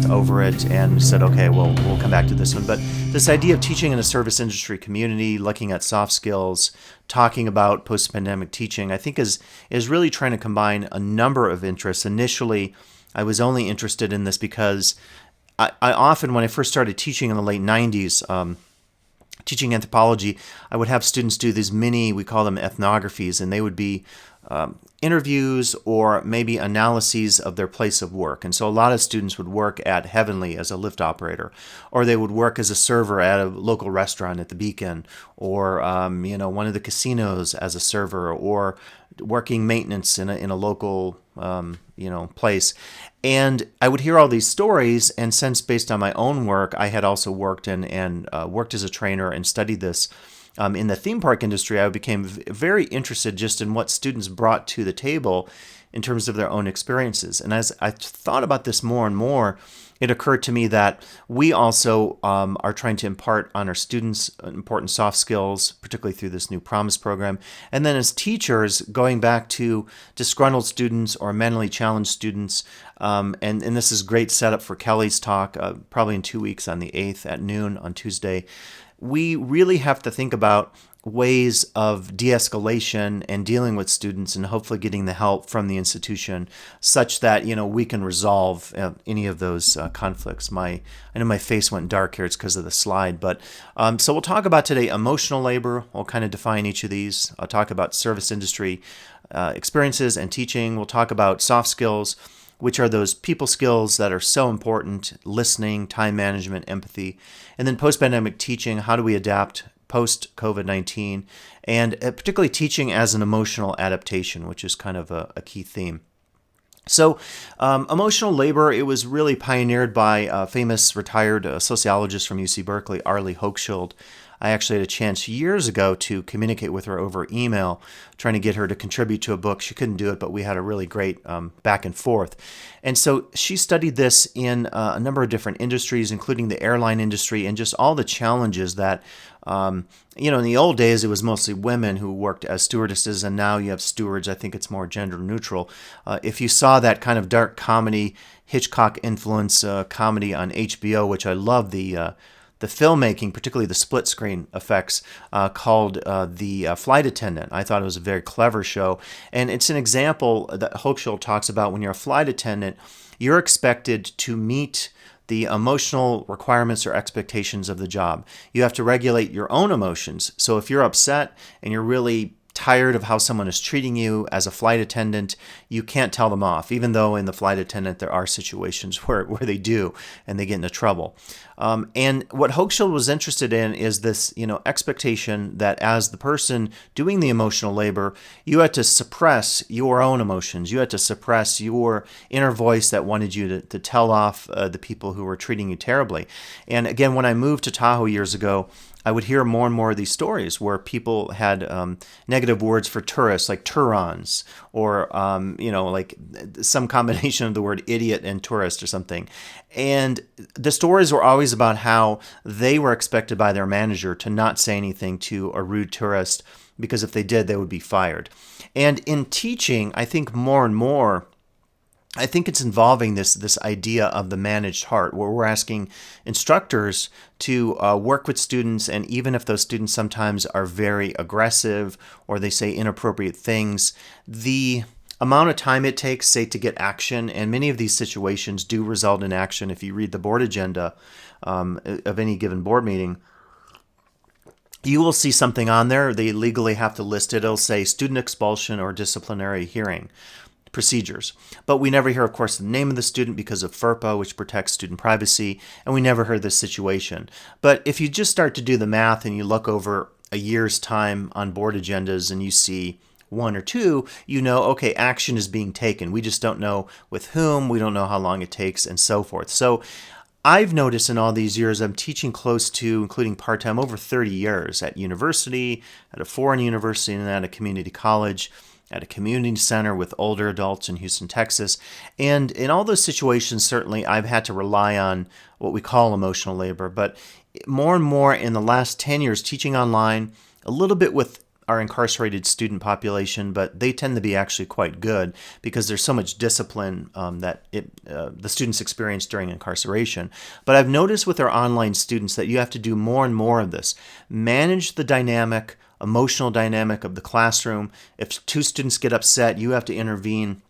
Over it and said, okay, well, we'll come back to this one. But this idea of teaching in a service industry community, looking at soft skills, talking about post-pandemic teaching, I think is really trying to combine a number of interests. Initially, I was only interested in this because I often, when I first started teaching in the late 90s, teaching anthropology, I would have students do these mini, we call them ethnographies, and they would be interviews or maybe analyses of their place of work. And so a lot of students would work at Heavenly as a lift operator, or they would work as a server at a local restaurant at the Beacon, or one of the casinos as a server, or working maintenance in a local place. And I would hear all these stories, and since based on my own work, I had also worked and worked as a trainer and studied this in the theme park industry, I became very interested just in what students brought to the table in terms of their own experiences. And as I thought about this more and more, it occurred to me that we also are trying to impart on our students important soft skills, particularly through this new Promise program. And then as teachers, going back to disgruntled students or mentally challenged students, and this is great setup for Kelly's talk, probably in 2 weeks on the 8th at noon on Tuesday. We really have to think about ways of de-escalation and dealing with students and hopefully getting the help from the institution such that, we can resolve any of those conflicts. I know my face went dark here. It's because of the slide. But so we'll talk about today emotional labor. We'll kind of define each of these. I'll talk about service industry experiences and teaching. We'll talk about soft skills, which are those people skills that are so important: listening, time management, empathy. And then post-pandemic teaching, how do we adapt post-COVID-19, and particularly teaching as an emotional adaptation, which is kind of a key theme. So emotional labor, it was really pioneered by a famous retired sociologist from UC Berkeley, Arlie Hochschild. I actually had a chance years ago to communicate with her over email, trying to get her to contribute to a book. She couldn't do it, but we had a really great back and forth. And so she studied this in a number of different industries, including the airline industry, and just all the challenges that, in the old days, it was mostly women who worked as stewardesses, and now you have stewards. I think it's more gender neutral. If you saw that kind of dark comedy, Hitchcock influence comedy on HBO, which I love the filmmaking, particularly the split screen effects, called The Flight Attendant. I thought it was a very clever show. And it's an example that Hochschild talks about. When you're a flight attendant, you're expected to meet the emotional requirements or expectations of the job. You have to regulate your own emotions. So if you're upset and you're really tired of how someone is treating you as a flight attendant, you can't tell them off, even though in the flight attendant there are situations where they do and they get into trouble. And what Hochschild was interested in is this, expectation that as the person doing the emotional labor, you had to suppress your own emotions. You had to suppress your inner voice that wanted you to tell off the people who were treating you terribly. And again, when I moved to Tahoe years ago, I would hear more and more of these stories where people had negative words for tourists, like Turons, or like some combination of the word idiot and tourist or something. And the stories were always about how they were expected by their manager to not say anything to a rude tourist, because if they did, they would be fired. And in teaching, I think more and more, I think it's involving this idea of the managed heart, where we're asking instructors to work with students, and even if those students sometimes are very aggressive or they say inappropriate things, the amount of time it takes, say, to get action, and many of these situations do result in action. If you read the board agenda of any given board meeting, you will see something on there. They legally have to list it. It'll say student expulsion or disciplinary hearing procedures. But we never hear, of course, the name of the student because of FERPA, which protects student privacy, and we never heard this situation. But if you just start to do the math and you look over a year's time on board agendas and you see one or two, okay, action is being taken. We just don't know with whom, we don't know how long it takes, and so forth. So I've noticed in all these years, I'm teaching close to, including part-time, over 30 years at university, at a foreign university, and at a community college, at a community center with older adults in Houston, Texas. And in all those situations, certainly I've had to rely on what we call emotional labor. But more and more in the last 10 years, teaching online, a little bit with our incarcerated student population, but they tend to be actually quite good because there's so much discipline that the students experience during incarceration. But I've noticed with our online students that you have to do more and more of this. Manage the emotional dynamic of the classroom. If two students get upset, you have to intervene.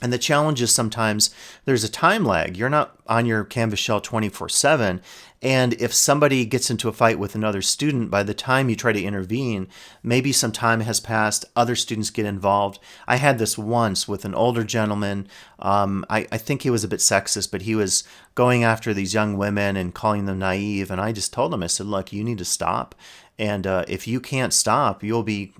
And the challenge is sometimes there's a time lag. You're not on your Canvas shell 24/7. And if somebody gets into a fight with another student, by the time you try to intervene, maybe some time has passed, other students get involved. I had this once with an older gentleman. I think he was a bit sexist, but he was going after these young women and calling them naive. And I just told him, I said, look, you need to stop. And if you can't stop, you'll be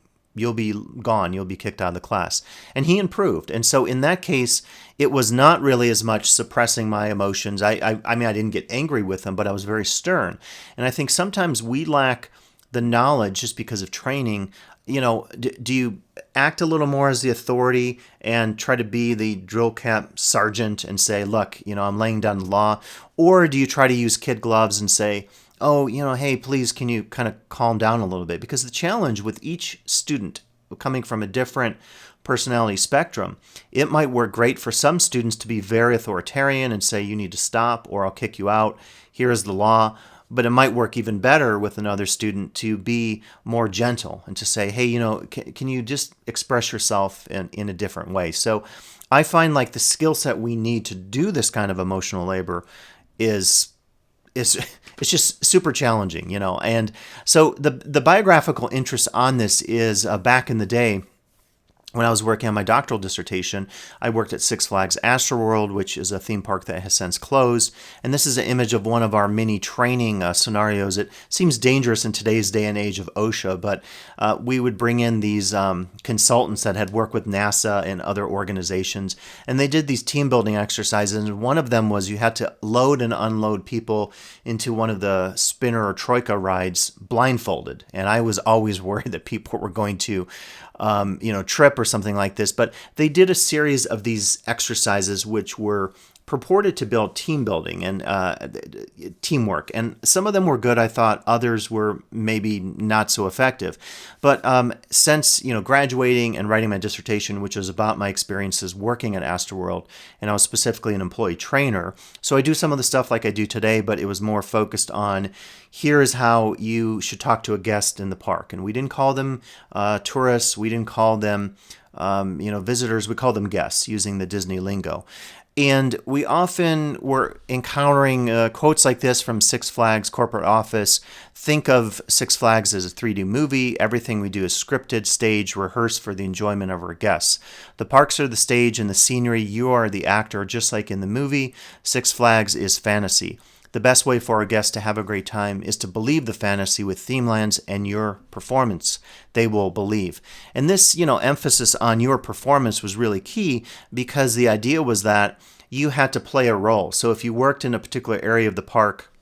gone. You'll be kicked out of the class. And he improved. And so in that case, it was not really as much suppressing my emotions. I mean, I didn't get angry with him, but I was very stern. And I think sometimes we lack the knowledge just because of training. Do you act a little more as the authority and try to be the drill camp sergeant and say, look, I'm laying down the law? Or do you try to use kid gloves and say, oh, hey, please, can you kind of calm down a little bit? Because the challenge with each student coming from a different personality spectrum, it might work great for some students to be very authoritarian and say, you need to stop or I'll kick you out. Here is the law. But it might work even better with another student to be more gentle and to say, hey, can you just express yourself in a different way? So I find like the skill set we need to do this kind of emotional labor is it's just super challenging, And so the biographical interest on this is back in the day when I was working on my doctoral dissertation, I worked at Six Flags Astroworld, which is a theme park that has since closed. And this is an image of one of our mini training scenarios. It seems dangerous in today's day and age of OSHA, but we would bring in these consultants that had worked with NASA and other organizations. And they did these team building exercises. And one of them was you had to load and unload people into one of the spinner or troika rides blindfolded. And I was always worried that people were going to trip or something like this. But they did a series of these exercises which were purported to build team building and teamwork. And some of them were good, I thought. Others were maybe not so effective. But since graduating and writing my dissertation, which was about my experiences working at Astroworld, and I was specifically an employee trainer, so I do some of the stuff like I do today, but it was more focused on here is how you should talk to a guest in the park. And we didn't call them tourists. We didn't call them visitors. We called them guests using the Disney lingo. And we often were encountering quotes like this from Six Flags corporate office. Think of Six Flags as a 3D movie. Everything we do is scripted, staged, rehearsed for the enjoyment of our guests. The parks are the stage and the scenery. You are the actor, just like in the movie. Six Flags is fantasy. The best way for our guests to have a great time is to believe the fantasy with Themelands and your performance. They will believe. And this, emphasis on your performance was really key because the idea was that you had to play a role. So if you worked in a particular area of the park,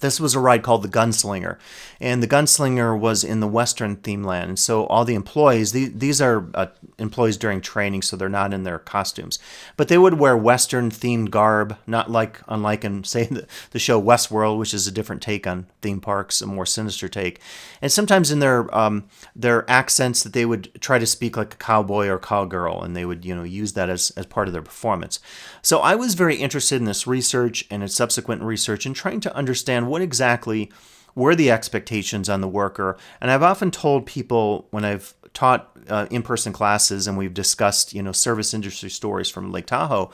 this was a ride called the Gunslinger, and the Gunslinger was in the Western theme land. And so all the employees, these are employees during training, so they're not in their costumes, but they would wear Western themed garb, unlike in, say, the show Westworld, which is a different take on theme parks, a more sinister take. And sometimes in their accents that they would try to speak like a cowboy or cowgirl, and they would use that as part of their performance. So I was very interested in this research and its subsequent research and trying to understand what exactly were the expectations on the worker. And I've often told people when I've taught in-person classes and we've discussed, service industry stories from Lake Tahoe,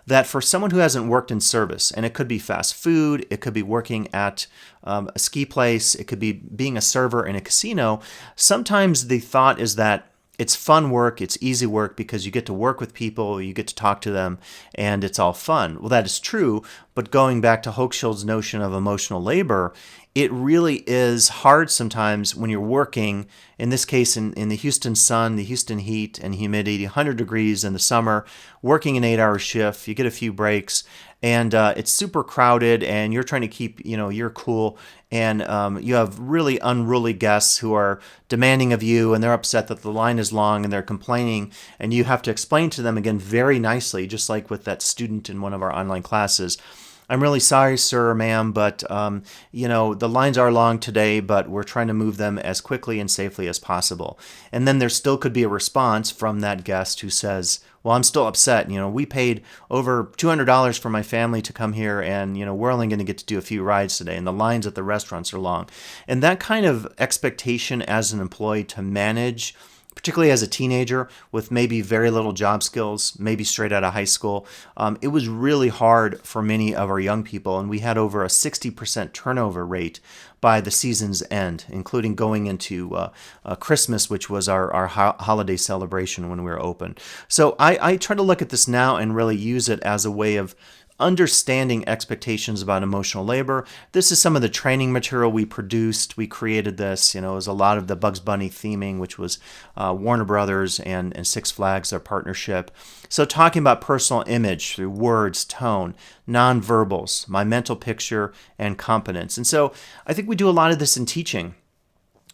that for someone who hasn't worked in service, and it could be fast food, it could be working at a ski place, it could be being a server in a casino, sometimes the thought is that it's fun work, it's easy work because you get to work with people, you get to talk to them, and it's all fun. Well, that is true, but going back to Hochschild's notion of emotional labor, it really is hard sometimes when you're working, in this case in the Houston sun, the Houston heat and humidity, 100 degrees in the summer, working an 8-hour shift, you get a few breaks, and it's super crowded, and you're trying to keep, you're cool, and you have really unruly guests who are demanding of you, and they're upset that the line is long, and they're complaining, and you have to explain to them again very nicely, just like with that student in one of our online classes, I'm really sorry, sir or ma'am, but the lines are long today, but we're trying to move them as quickly and safely as possible. And then there still could be a response from that guest who says, well, I'm still upset. We paid over $200 for my family to come here, and we're only going to get to do a few rides today, and the lines at the restaurants are long. And that kind of expectation as an employee to manage, particularly as a teenager with maybe very little job skills, maybe straight out of high school, it was really hard for many of our young people. And we had over a 60% turnover rate by the season's end, including going into Christmas, which was our holiday celebration when we were open. So I try to look at this now and really use it as a way of understanding expectations about emotional labor. This is some of the training material we produced. We created this. It was a lot of the Bugs Bunny theming, which was Warner Brothers and Six Flags, their partnership. So talking about personal image through words, tone, nonverbals, my mental picture, and competence. And so I think we do a lot of this in teaching.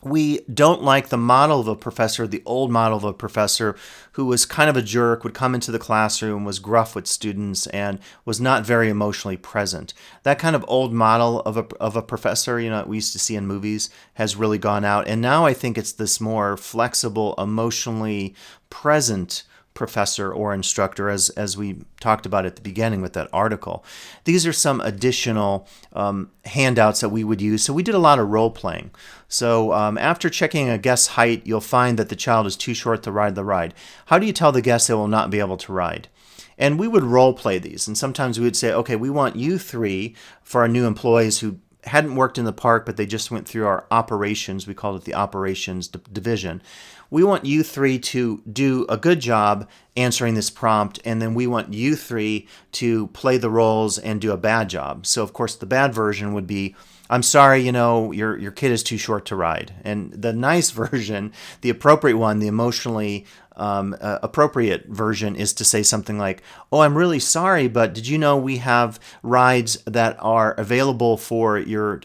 We don't like the model of a professor, the old model of a professor who was kind of a jerk, would come into the classroom, was gruff with students, and was not very emotionally present. That kind of old model of a professor, we used to see in movies, has really gone out. And now I think it's this more flexible, emotionally present professor or instructor, as we talked about at the beginning with that article. These are some additional handouts that we would use. So we did a lot of role playing. So after checking a guest's height, you'll find that the child is too short to ride the ride. How do you tell the guest they will not be able to ride? And we would role play these. And sometimes we would say, okay, we want you three, for our new employees who hadn't worked in the park, but they just went through our operations. We called it the operations division. We want you three to do a good job answering this prompt, and then we want you three to play the roles and do a bad job. So, of course, the bad version would be, I'm sorry, your kid is too short to ride. And the nice version, the appropriate one, the emotionally appropriate version is to say something like, oh, I'm really sorry, but did you know we have rides that are available for your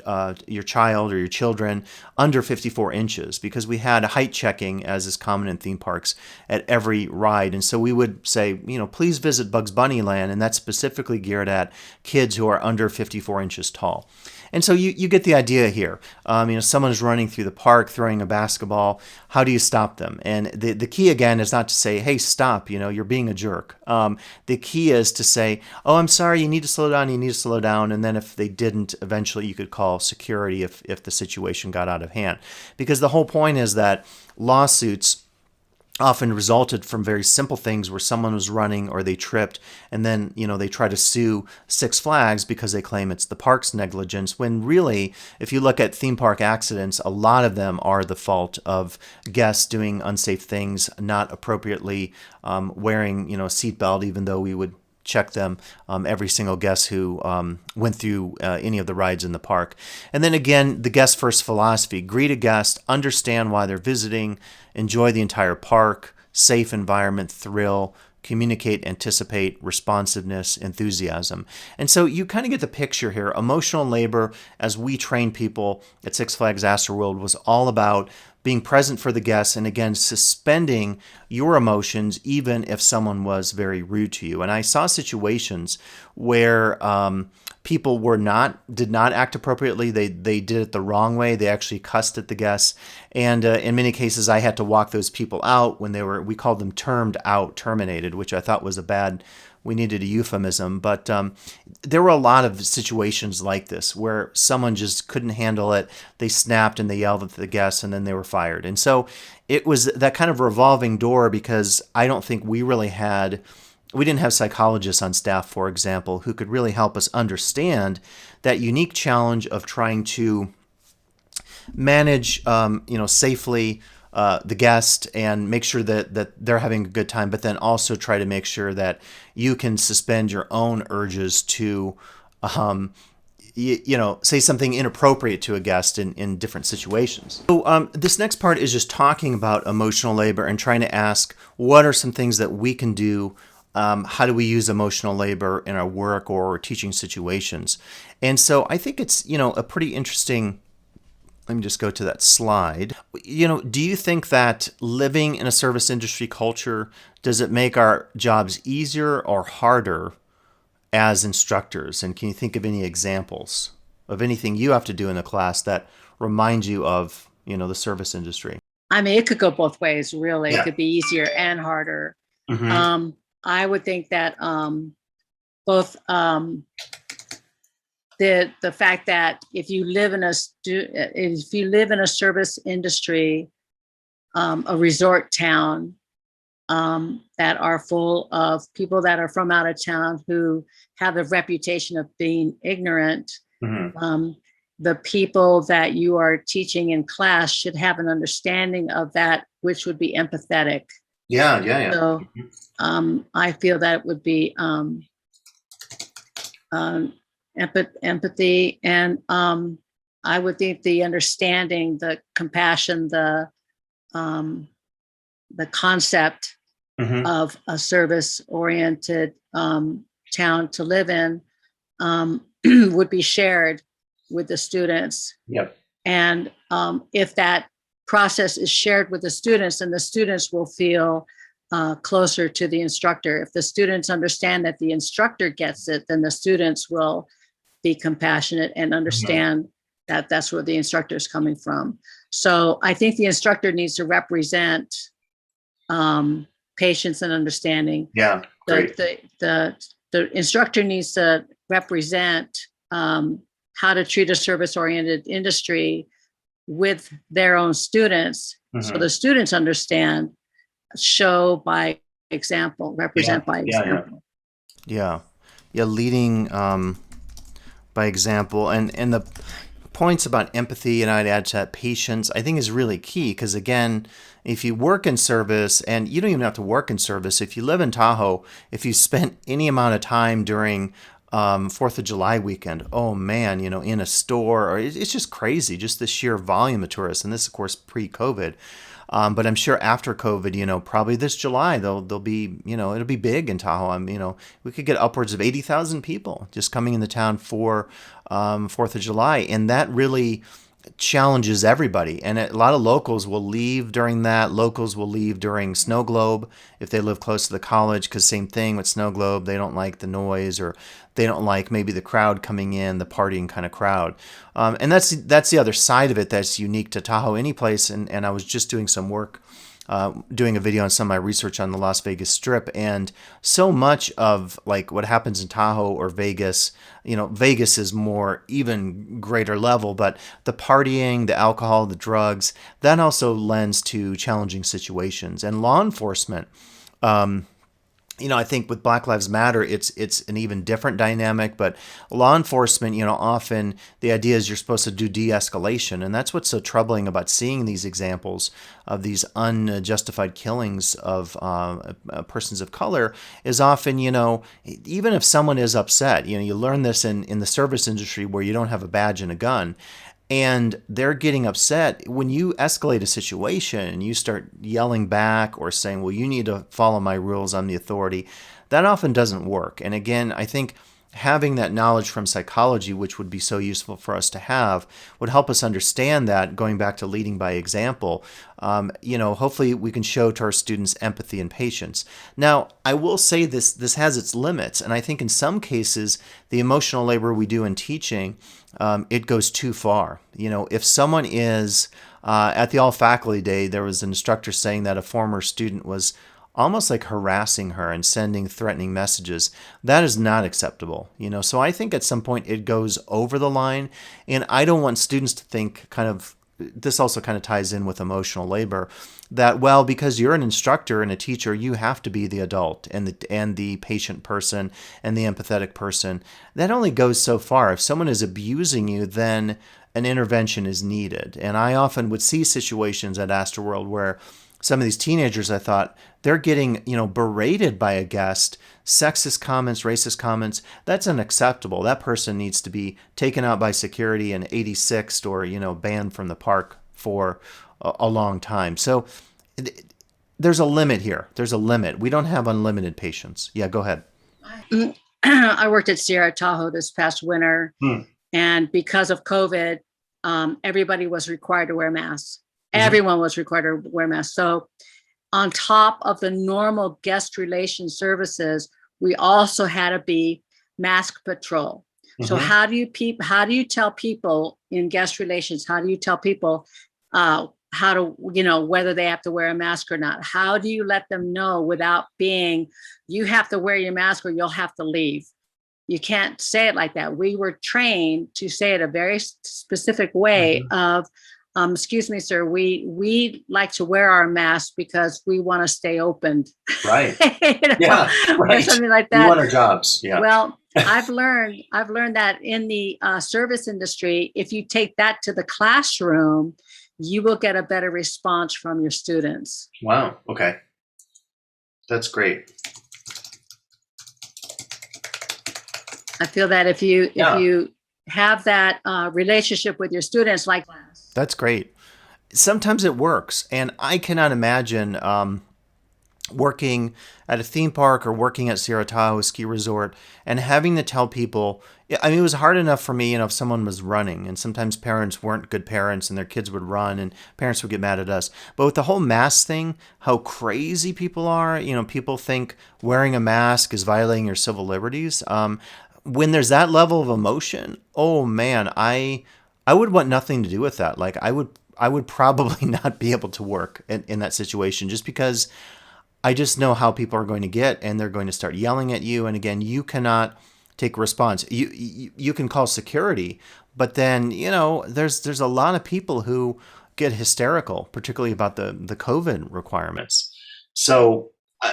child or your children under 54 inches? Because we had height checking, as is common in theme parks, at every ride. And so we would say, please visit Bugs Bunny Land, and that's specifically geared at kids who are under 54 inches tall. And so you get the idea here. Someone is running through the park, throwing a basketball. How do you stop them? And the key, again, is not to say, hey, stop, you're being a jerk. The key is to say, oh, I'm sorry, you need to slow down. And then if they didn't, eventually you could call security if the situation got out of hand. Because the whole point is that lawsuits often resulted from very simple things where someone was running or they tripped, and then they try to sue Six Flags because they claim it's the park's negligence, when really, if you look at theme park accidents, a lot of them are the fault of guests doing unsafe things, not appropriately wearing a seatbelt, even though we would check them, every single guest who went through any of the rides in the park. And then again, the guest first philosophy: greet a guest, understand why they're visiting, enjoy the entire park, safe environment, thrill, communicate, anticipate, responsiveness, enthusiasm. And so you kind of get the picture here. Emotional labor, as we train people at Six Flags Astroworld, was all about being present for the guests, and again, suspending your emotions even if someone was very rude to you. And I saw situations where people did not act appropriately. They did it the wrong way. They actually cussed at the guests. And in many cases, I had to walk those people out when we called them terminated, which I thought was we needed a euphemism, but there were a lot of situations like this where someone just couldn't handle it. They snapped and they yelled at the guests, and then they were fired. And so it was that kind of revolving door, because I don't think we didn't have psychologists on staff, for example, who could really help us understand that unique challenge of trying to manage, safely the guest and make sure that they're having a good time, but then also try to make sure that you can suspend your own urges to, say something inappropriate to a guest in different situations. So this next part is just talking about emotional labor and trying to ask, what are some things that we can do? How do we use emotional labor in our work or teaching situations? And so I think it's, a pretty interesting. Let me just go to that slide. Do you think that living in a service industry culture, does it make our jobs easier or harder as instructors? And can you think of any examples of anything you have to do in the class that reminds you of, the service industry? I mean, it could go both ways, really. It Yeah. could be easier and harder. Mm-hmm. I would think that both the fact that if you live in a service industry, a resort town, that are full of people that are from out of town who have a reputation of being ignorant. Mm-hmm. The people that you are teaching in class should have an understanding of that, which would be empathetic. Yeah, yeah, yeah. So I feel that it would be empathy, and I would think the understanding, the compassion, the concept Mm-hmm. of a service-oriented town to live in would be shared with the students. Yep. And if that process is shared with the students, then the students will feel closer to the instructor. If the students understand that the instructor gets it, then the students will be compassionate and understand that that's where the instructor is coming from. So I think the instructor needs to represent patience and understanding. Yeah, great. The instructor needs to represent how to treat a service-oriented industry with their own students, so the students understand, show by example, represent by example. Yeah, yeah, leading by example, and the points about empathy, and I'd add to that patience, I think is really key, because again, if you work in service, and you don't even have to work in service, if you live in Tahoe, if you spent any amount of time during 4th of July weekend, oh man, in a store, or it's just crazy, just the sheer volume of tourists, and this of course pre-COVID. But I'm sure after COVID, probably this July, they'll be, it'll be big in Tahoe. We could get upwards of 80,000 people just coming into town for 4th of July. And that really challenges everybody. And a lot of locals will leave during that. Locals will leave during Snow Globe if they live close to the college, because same thing with Snow Globe. They don't like the noise, or they don't like maybe the crowd coming in, the partying kind of crowd. And that's the other side of it that's unique to Tahoe, any place. And I was just doing some work, doing a video on some of my research on the Las Vegas Strip, and so much of like what happens in Tahoe or Vegas, Vegas is more even greater level, but the partying, the alcohol, the drugs, that also lends to challenging situations. And law enforcement, I think with Black Lives Matter, it's an even different dynamic. But law enforcement, often the idea is you're supposed to do de-escalation, and that's what's so troubling about seeing these examples of these unjustified killings of persons of color. Is often, even if someone is upset, you learn this in the service industry where you don't have a badge and a gun, and they're getting upset. When you escalate a situation and you start yelling back or saying, well, you need to follow my rules, I'm the authority, that often doesn't work. And again, I think having that knowledge from psychology, which would be so useful for us to have, would help us understand that, going back to leading by example. Hopefully we can show to our students empathy and patience. Now, I will say this has its limits. And I think in some cases, the emotional labor we do in teaching, it goes too far. If someone is, at the all faculty day, there was an instructor saying that a former student was almost like harassing her and sending threatening messages. That is not acceptable. So I think at some point it goes over the line, and I don't want students to think this also kind of ties in with emotional labor, that, well, because you're an instructor and a teacher, you have to be the adult and the patient person and the empathetic person. That only goes so far. If someone is abusing you, then an intervention is needed. And I often would see situations at Astroworld where some of these teenagers, I thought, they're getting, berated by a guest, sexist comments, racist comments. That's unacceptable. That person needs to be taken out by security and 86'd or, banned from the park for a long time. So there's a limit here. There's a limit. We don't have unlimited patience. Yeah, go ahead. I worked at Sierra Tahoe this past winter, Hmm. and because of COVID, everybody was required to wear masks. Mm-hmm. Everyone was required to wear masks. So on top of the normal guest relation services, we also had to be mask patrol. So Mm-hmm. how do you tell people in guest relations, how do you tell people how to, whether they have to wear a mask or not? How do you let them know without being, you have to wear your mask or you'll have to leave? You can't say it like that. We were trained to say it a very specific way Mm-hmm. of, excuse me, sir, we like to wear our mask because we want to stay open, Right. you know, Yeah. or Right. something like We that. want our jobs. Yeah. Well, I've learned that in the service industry, if you take that to the classroom, you will get a better response from your students. Wow. Okay. That's great. I feel that if Yeah. you have that relationship with your students, like, That's great. Sometimes it works, and I cannot imagine working at a theme park or working at Sierra Tahoe ski resort and having to tell people. I mean, it was hard enough for me, if someone was running, and sometimes parents weren't good parents and their kids would run and parents would get mad at us. But with the whole mask thing, how crazy people are, people think wearing a mask is violating your civil liberties. When there's that level of emotion, oh man, I would want nothing to do with that. Like I would probably not be able to work in that situation just because I just know how people are going to get, and they're going to start yelling at you. And again, you cannot take a response. You can call security, but then there's a lot of people who get hysterical, particularly about the COVID requirements. So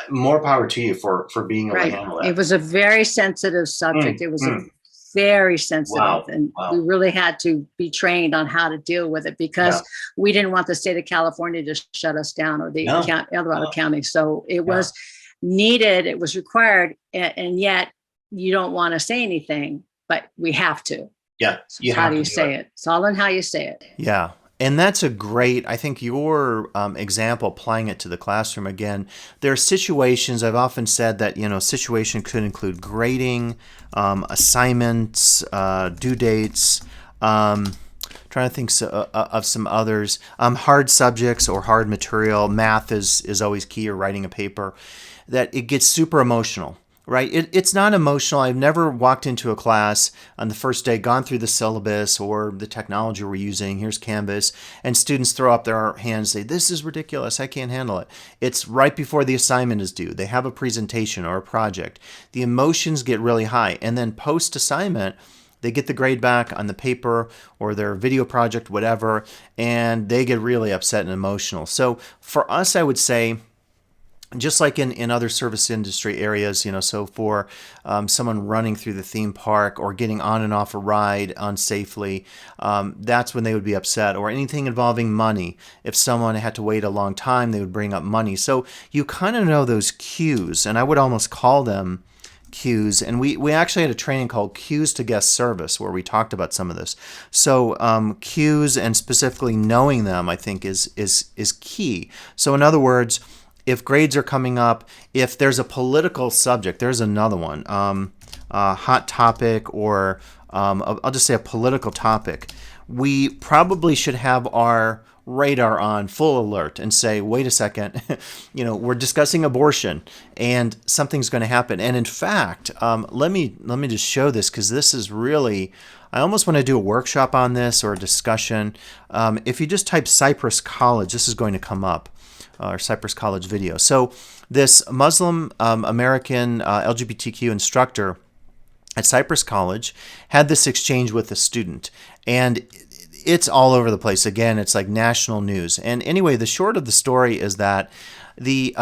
more power to you for being able to right. handle It that. was a very sensitive subject. Mm, It was a mm. very sensitive, Wow. and we Wow. really had to be trained on how to deal with it Yeah. because we didn't want the state of California to shut us down, or the No. El Dorado No. County. So it Yeah. was needed, it was required, and yet you don't want to say anything, but we have to. Yeah. So You how have do to you do it. say it? It's all in how you say it. Yeah. And that's a great, I think your example, applying it to the classroom again, there are situations, I've often said that, situation could include grading, assignments, due dates, trying to think of some others, hard subjects or hard material. Math is always key, or writing a paper, that it gets super emotional. Right? It's not emotional. I've never walked into a class on the first day, gone through the syllabus or the technology we're using. Here's Canvas, and students throw up their hands, say, "This is ridiculous. I can't handle it." It's right before the assignment is due. They have a presentation or a project. The emotions get really high, and then post assignment, they get the grade back on the paper or their video project, whatever, and they get really upset and emotional. So for us, I would say, just like in other service industry areas, so for someone running through the theme park or getting on and off a ride unsafely, that's when they would be upset. Or anything involving money. If someone had to wait a long time, they would bring up money. So you kind of know those cues, and I would almost call them cues. And we actually had a training called Cues to Guest Service where we talked about some of this. So cues, and specifically knowing them, I think is key. So in other words, if grades are coming up, if there's a political subject, there's another one, hot topic, or I'll just say a political topic, we probably should have our radar on full alert and say, wait a second, we're discussing abortion and something's going to happen. And in fact, let me just show this, because this is really, I almost want to do a workshop on this or a discussion. If you just type Cypress College, this is going to come up. Or Cypress College video. So this Muslim American LGBTQ instructor at Cypress College had this exchange with a student, and it's all over the place. Again, it's like national news. And anyway, the short of the story is that the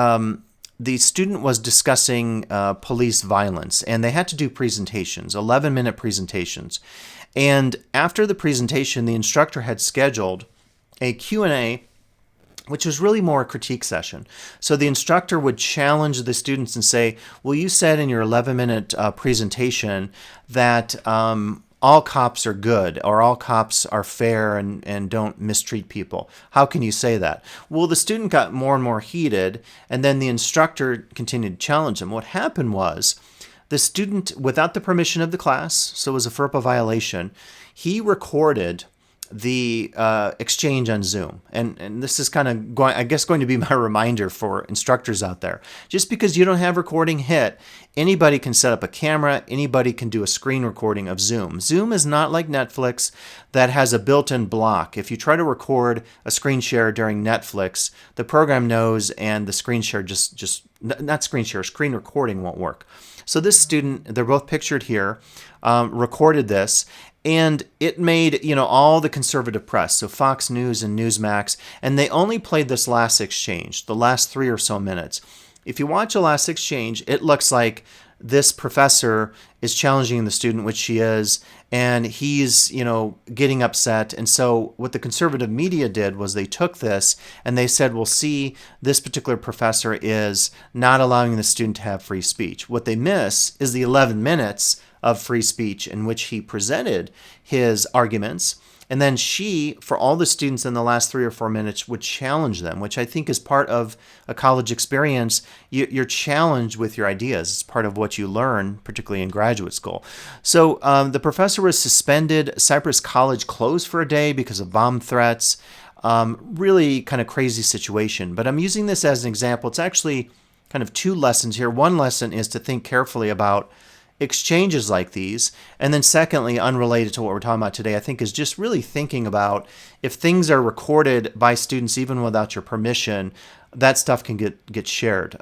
student was discussing police violence, and they had to do presentations, 11-minute presentations. And after the presentation, the instructor had scheduled a Q&A, which was really more a critique session. So the instructor would challenge the students and say, well, you said in your 11-minute presentation that all cops are good, or all cops are fair and don't mistreat people. How can you say that? Well, the student got more and more heated, and then the instructor continued to challenge him. What happened was, the student, without the permission of the class, so it was a FERPA violation, he recorded the exchange on Zoom. And this is kind of going, I guess, going to be my reminder for instructors out there. Just because you don't have recording hit, anybody can set up a camera, anybody can do a screen recording of Zoom. Zoom is not like Netflix that has a built-in block. If you try to record a screen share during Netflix, the program knows and the screen share not screen share, screen recording won't work. So this student, they're both pictured here, recorded this, and it made, all the conservative press, so Fox News and Newsmax, and they only played this last exchange, the last 3 or so minutes. If you watch the last exchange, it looks like this professor is challenging the student, which she is, and he's, getting upset. And so what the conservative media did was they took this and they said, well, see, this particular professor is not allowing the student to have free speech. What they miss is the 11 minutes of free speech in which he presented his arguments. And then she, for all the students in the last 3 or 4 minutes, would challenge them, which I think is part of a college experience. You're challenged with your ideas. It's part of what you learn, particularly in graduate school. So the professor was suspended. Cypress College closed for a day because of bomb threats. Really kind of crazy situation. But I'm using this as an example. It's actually kind of 2 lessons here. One lesson is to think carefully about exchanges like these. And then secondly, unrelated to what we're talking about today, I think is just really thinking about if things are recorded by students even without your permission, that stuff can get shared.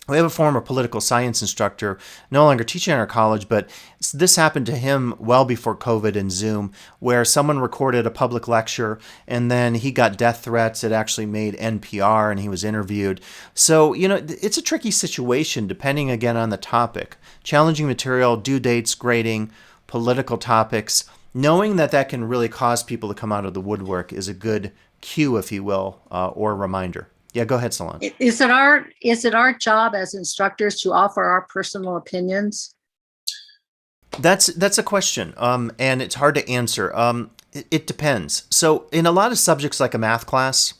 We have a former political science instructor, no longer teaching at our college, but this happened to him well before COVID and Zoom, where someone recorded a public lecture and then he got death threats. It actually made NPR and he was interviewed. So, it's a tricky situation depending again on the topic. Challenging material, due dates, grading, political topics. Knowing that can really cause people to come out of the woodwork is a good cue, if you will, or reminder. Yeah, go ahead, Salon. Is it our job as instructors to offer our personal opinions? That's a question, and it's hard to answer. It depends. So in a lot of subjects like a math class,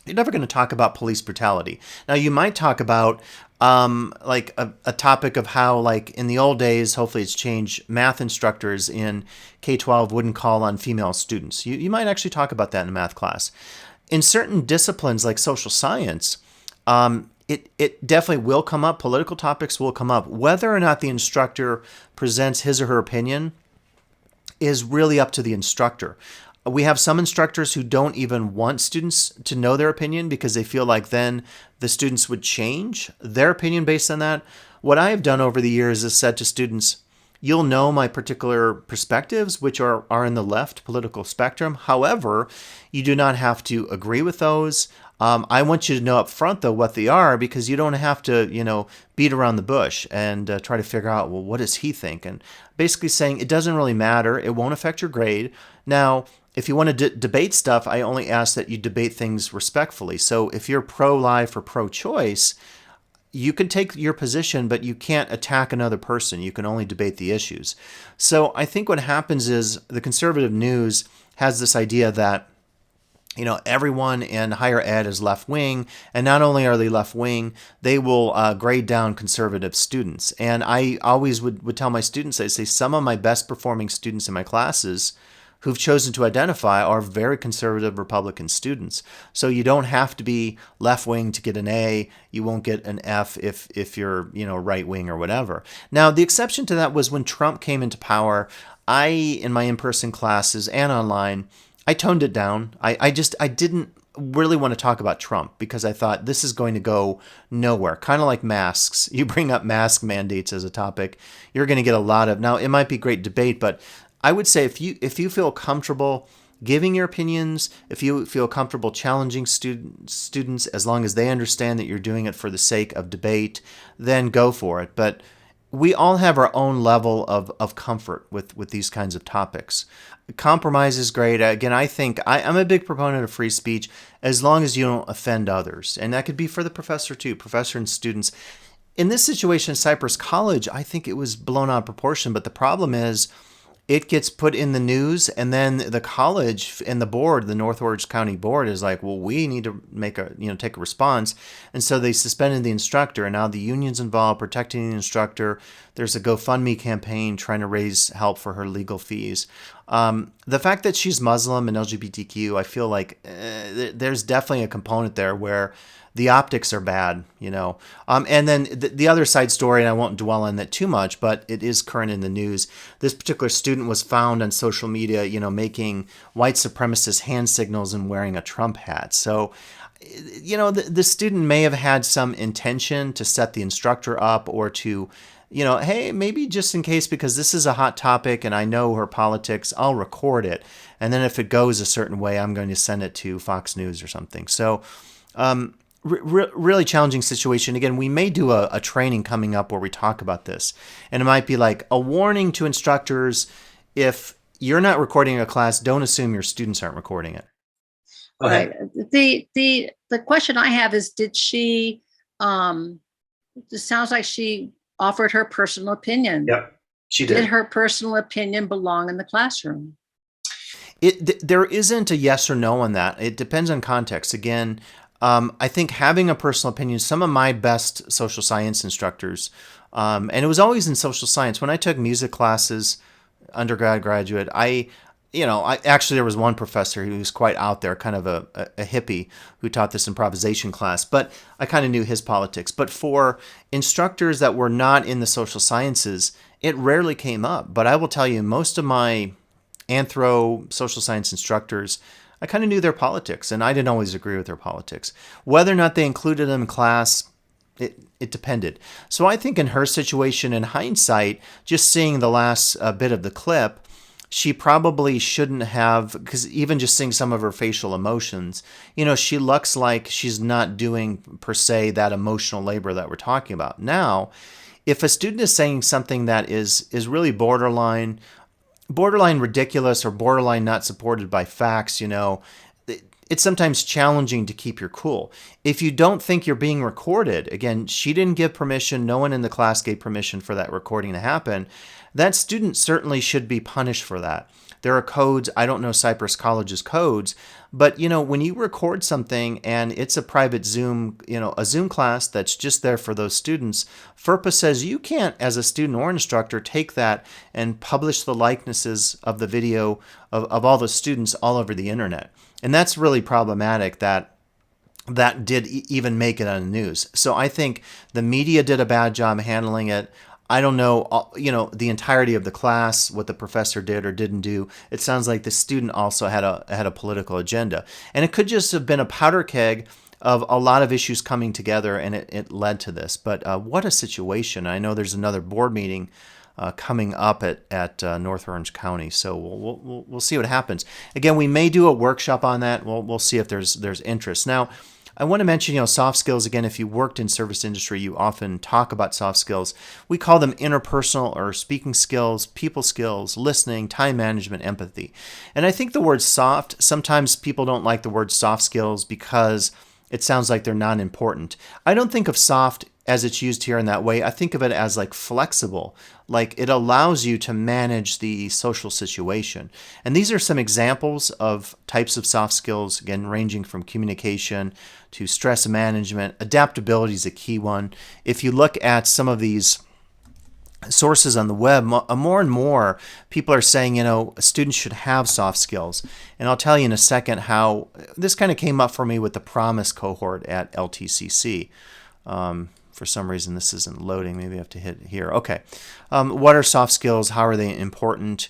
you're never going to talk about police brutality. Now, you might talk about like a topic of how, like in the old days, hopefully it's changed, math instructors in K-12 wouldn't call on female students. You might actually talk about that in a math class. In certain disciplines like social science, it definitely will come up. Political topics will come up. Whether or not the instructor presents his or her opinion is really up to the instructor. We have some instructors who don't even want students to know their opinion because they feel like then the students would change their opinion based on that. What I have done over the years is said to students, you'll know my particular perspectives, which are in the left political spectrum. However, you do not have to agree with those. I want you to know up front, though, what they are, because you don't have to, beat around the bush and try to figure out, well, what does he think? And basically saying it doesn't really matter. It won't affect your grade. Now, if you want to debate stuff, I only ask that you debate things respectfully. So if you're pro-life or pro-choice, you can take your position, but you can't attack another person. You can only debate the issues. So I think what happens is the conservative news has this idea that, everyone in higher ed is left wing, and not only are they left wing, they will grade down conservative students. And I always would tell my students, I say, some of my best performing students in my classes who've chosen to identify are very conservative Republican students. So you don't have to be left-wing to get an A. You won't get an F if you're, right-wing or whatever. Now, the exception to that was when Trump came into power. In my in-person classes and online, I toned it down. I didn't really want to talk about Trump because I thought this is going to go nowhere. Kind of like masks. You bring up mask mandates as a topic, you're going to get a lot of, now it might be great debate, but I would say if you feel comfortable giving your opinions, if you feel comfortable challenging students, as long as they understand that you're doing it for the sake of debate, then go for it. But we all have our own level of comfort with these kinds of topics. Compromise is great. Again, I think I'm a big proponent of free speech as long as you don't offend others. And that could be for the professor too, professor and students. In this situation, Cypress College, I think it was blown out of proportion. But the problem is, it gets put in the news, and then the college and the board, the North Orange County board, is like, well, we need to take a response. And so they suspended the instructor, and now the union's involved protecting the instructor. There's a GoFundMe campaign trying to raise help for her legal fees. The fact that she's Muslim and LGBTQ, I feel like there's definitely a component there where the optics are bad, And then the other side story, and I won't dwell on that too much, but it is current in the news. This particular student was found on social media, making white supremacist hand signals and wearing a Trump hat. So, the student may have had some intention to set the instructor up or to, hey, maybe just in case, because this is a hot topic and I know her politics, I'll record it. And then if it goes a certain way, I'm going to send it to Fox News or something. So, really challenging situation. Again, we may do a training coming up where we talk about this, and it might be like a warning to instructors: if you're not recording a class, don't assume your students aren't recording it. Right. The question I have is, did she? It sounds like she offered her personal opinion. Yep, she did. Did her personal opinion belong in the classroom? There isn't a yes or no on that. It depends on context. Again. I think having a personal opinion, some of my best social science instructors, and it was always in social science. When I took music classes, undergrad, graduate, I actually, there was one professor who was quite out there, kind of a hippie who taught this improvisation class, but I kind of knew his politics. But for instructors that were not in the social sciences, it rarely came up. But I will tell you, most of my anthro social science instructors, I kind of knew their politics, and I didn't always agree with their politics. Whether or not they included them in class, it depended. So I think in her situation, in hindsight, just seeing the last bit of the clip, she probably shouldn't have, because even just seeing some of her facial emotions, she looks like she's not doing, per se, that emotional labor that we're talking about. Now, if a student is saying something that is really borderline ridiculous or borderline not supported by facts, it's sometimes challenging to keep your cool. If you don't think you're being recorded, again, she didn't give permission, no one in the class gave permission for that recording to happen, that student certainly should be punished for that. There are codes, I don't know Cypress College's codes, but when you record something and it's a private Zoom, a Zoom class that's just there for those students, FERPA says you can't, as a student or instructor, take that and publish the likenesses of the video of all the students all over the internet. And that's really problematic that did even make it on the news. So I think the media did a bad job handling it. I don't know, the entirety of the class, what the professor did or didn't do. It sounds like the student also had a political agenda. And it could just have been a powder keg of a lot of issues coming together, and it led to this. But what a situation. I know there's another board meeting coming up at North Orange County, so we'll see what happens. Again, we may do a workshop on that. We'll see if there's interest. Now, I want to mention, soft skills. Again, if you worked in service industry, you often talk about soft skills. We call them interpersonal or speaking skills, people skills, listening, time management, empathy. And I think the word soft, sometimes people don't like the word soft skills because it sounds like they're not important. I don't think of soft as it's used here in that way. I think of it as like flexible, like it allows you to manage the social situation. And these are some examples of types of soft skills, again, ranging from communication to stress management. Adaptability is a key one. If you look at some of these sources on the web, more and more people are saying, students should have soft skills. And I'll tell you in a second how this kind of came up for me with the Promise cohort at LTCC. For some reason, this isn't loading. Maybe I have to hit here. Okay. What are soft skills? How are they important?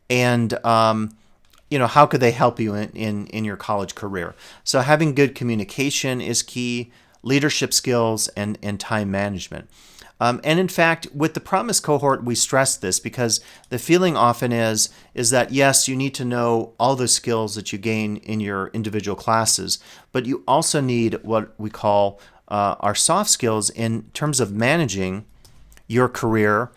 And, how could they help you in your college career? So having good communication is key, leadership skills, and time management. And in fact, with the Promise cohort, we stress this because the feeling often is that, yes, you need to know all the skills that you gain in your individual classes, but you also need what we call our soft skills in terms of managing your career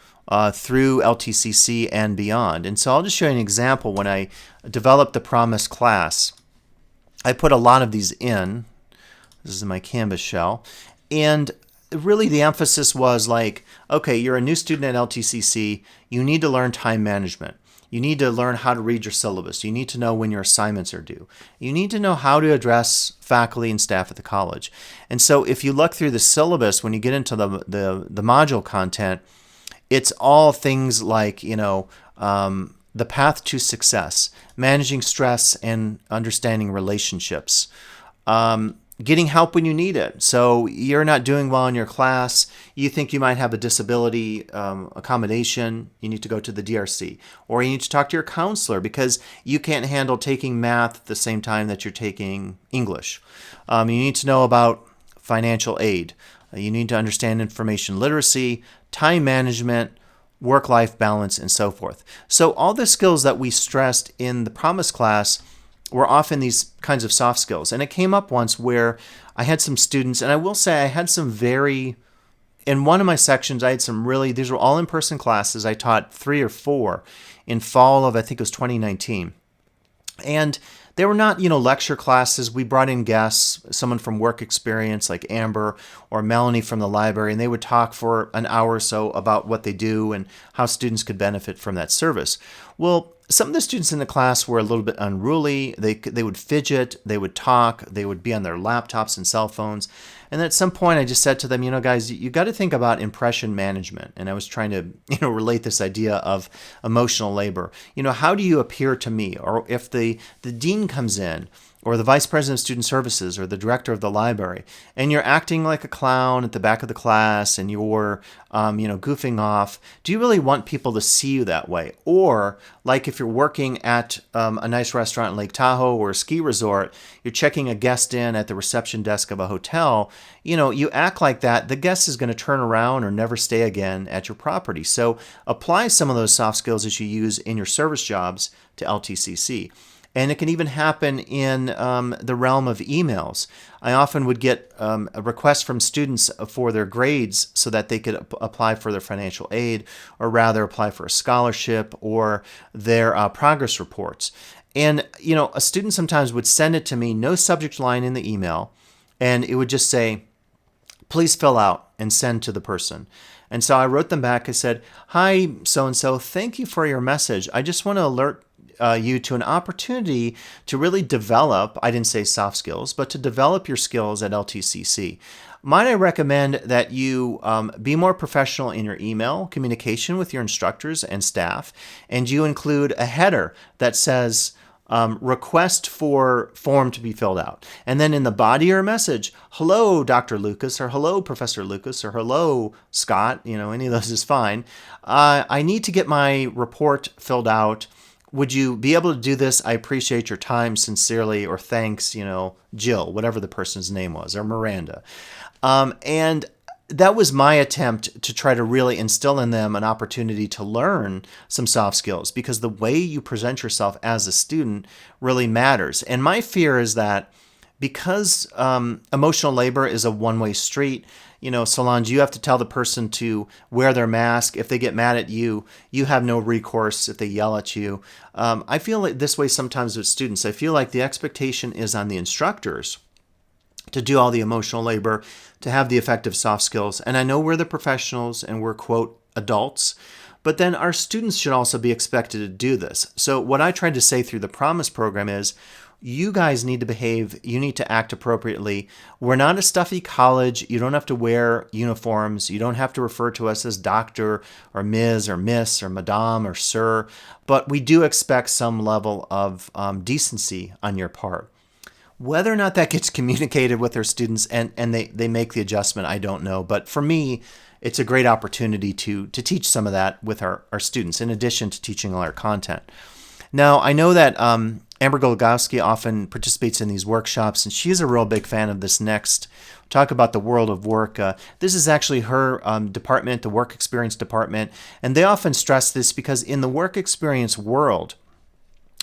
through LTCC and beyond. And so I'll just show you an example. When I developed the Promise class, I put a lot of these in. This is my Canvas shell. And really the emphasis was like, okay, you're a new student at LTCC. You need to learn time management. You need to learn how to read your syllabus. You need to know when your assignments are due. You need to know how to address faculty and staff at the college. And so if you look through the syllabus, when you get into the module content, it's all things like, the path to success, managing stress and understanding relationships, getting help when you need it. So you're not doing well in your class, you think you might have a disability accommodation, you need to go to the DRC, or you need to talk to your counselor because you can't handle taking math at the same time that you're taking English. You need to know about financial aid. You need to understand information literacy, time management, work-life balance, and so forth. So all the skills that we stressed in the Promise class were often these kinds of soft skills. And it came up once where I had some students, and I will say I had some in one of my sections, I had some these were all in-person classes. I taught 3 or 4 in fall of, I think it was 2019. And they were not, lecture classes. We brought in guests, someone from work experience like Amber or Melanie from the library, and they would talk for an hour or so about what they do and how students could benefit from that service. Well, some of the students in the class were a little bit unruly. They would fidget, they would talk, they would be on their laptops and cell phones. And at some point I just said to them, guys, you got to think about impression management. And I was trying to, relate this idea of emotional labor. How do you appear to me? Or if the dean comes in, or the vice president of student services, or the director of the library, and you're acting like a clown at the back of the class, and you're, goofing off, do you really want people to see you that way? Or like if you're working at a nice restaurant in Lake Tahoe or a ski resort, you're checking a guest in at the reception desk of a hotel, you act like that, the guest is going to turn around or never stay again at your property. So apply some of those soft skills that you use in your service jobs to LTCC. And it can even happen in the realm of emails. I often would get a request from students for their grades so that they could apply for their financial aid, or rather apply for a scholarship or their progress reports. And, a student sometimes would send it to me, no subject line in the email, and it would just say, please fill out and send to the person. And so I wrote them back. I said, hi, so-and-so, thank you for your message. I just want to alert you to an opportunity to really develop, I didn't say soft skills, but to develop your skills at LTCC. Might I recommend that you be more professional in your email communication with your instructors and staff, and you include a header that says, request for form to be filled out. And then in the body of your message, hello, Dr. Lucas, or hello, Professor Lucas, or hello, Scott, any of those is fine. I need to get my report filled out. Would you be able to do this? I appreciate your time, sincerely, or thanks, Jill, whatever the person's name was, or Miranda. And that was my attempt to try to really instill in them an opportunity to learn some soft skills, because the way you present yourself as a student really matters. And my fear is that because emotional labor is a one-way street, Solange, you have to tell the person to wear their mask. If they get mad at you, you have no recourse if they yell at you. I feel like this way sometimes with students. I feel like the expectation is on the instructors to do all the emotional labor, to have the effective soft skills. And I know we're the professionals and we're, quote, adults, but then our students should also be expected to do this. So what I tried to say through the Promise program is, you guys need to behave. You need to act appropriately. We're not a stuffy college. You don't have to wear uniforms. You don't have to refer to us as doctor or Ms. or Miss or Madame or Sir. But we do expect some level of decency on your part. Whether or not that gets communicated with our students and they make the adjustment, I don't know. But for me, it's a great opportunity to teach some of that with our students, in addition to teaching all our content. Now, I know that Amber Golgowski often participates in these workshops, and she's a real big fan of this next talk about the world of work. This is actually her department, the work experience department, and they often stress this because in the work experience world,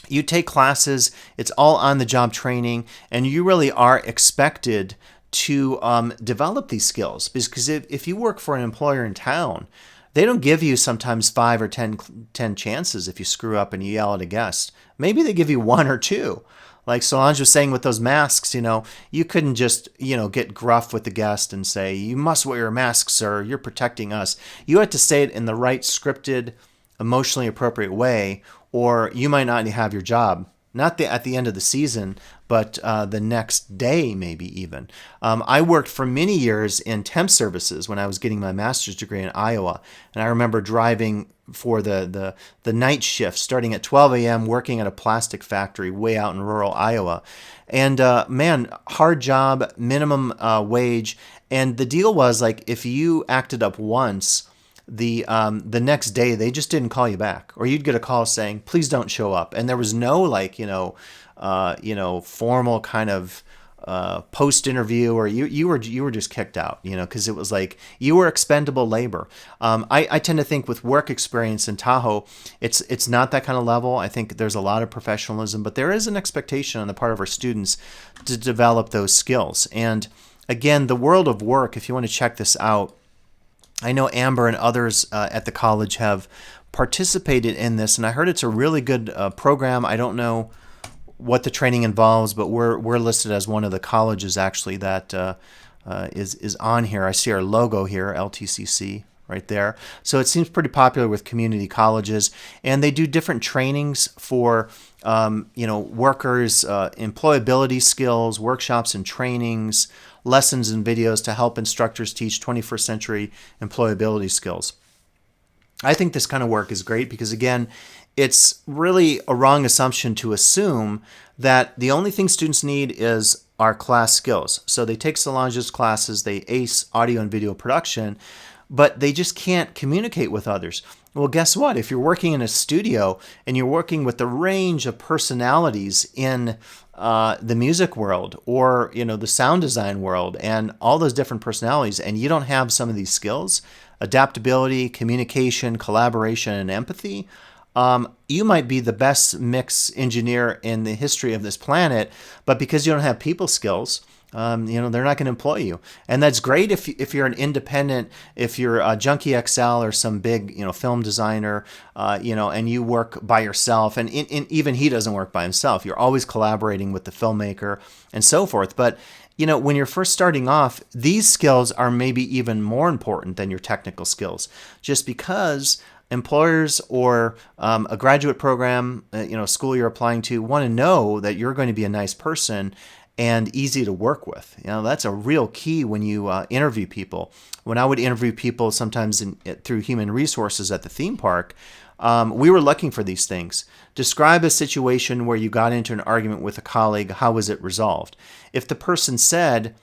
you take classes, it's all on-the-job training, and you really are expected to develop these skills. Because if you work for an employer in town, they don't give you sometimes 5 or 10 chances if you screw up and you yell at a guest. Maybe they give you 1 or 2. Like Solange was saying with those masks, you couldn't just, get gruff with the guest and say, you must wear your mask, sir, you're protecting us. You had to say it in the right scripted, emotionally appropriate way, or you might not have your job, not at the end of the season, but the next day, maybe even. I worked for many years in temp services when I was getting my master's degree in Iowa, and I remember driving for the night shift, starting at 12 a.m., working at a plastic factory way out in rural Iowa. And man, hard job, minimum wage. And the deal was like if you acted up once, the next day they just didn't call you back, or you'd get a call saying please don't show up, and there was no like formal kind of post interview, or you were just kicked out, because it was like you were expendable labor. I tend to think with work experience in Tahoe, it's not that kind of level. I think there's a lot of professionalism, but there is an expectation on the part of our students to develop those skills. And again, the world of work, if you want to check this out, I know Amber and others at the college have participated in this, and I heard it's a really good program. I don't know what the training involves, but we're listed as one of the colleges actually that is on here. I see our logo here, LTCC, right there. So it seems pretty popular with community colleges, and they do different trainings for workers, employability skills, workshops and trainings, lessons and videos to help instructors teach 21st century employability skills. I think this kind of work is great because, again, it's really a wrong assumption to assume that the only thing students need is our class skills. So they take Solange's classes, they ace audio and video production, but they just can't communicate with others. Well, guess what? If you're working in a studio and you're working with the range of personalities in the music world, or the sound design world, and all those different personalities, and you don't have some of these skills, adaptability, communication, collaboration, and empathy, you might be the best mix engineer in the history of this planet, but because you don't have people skills, they're not going to employ you. And that's great if you're an independent, if you're a Junkie XL or some big, film designer, and you work by yourself, and even he doesn't work by himself. You're always collaborating with the filmmaker and so forth. But when you're first starting off, these skills are maybe even more important than your technical skills, just because employers or a graduate program, school you're applying to, want to know that you're going to be a nice person and easy to work with. That's a real key when you interview people. When I would interview people sometimes through human resources at the theme park, we were looking for these things. Describe a situation where you got into an argument with a colleague. How was it resolved? If the person said,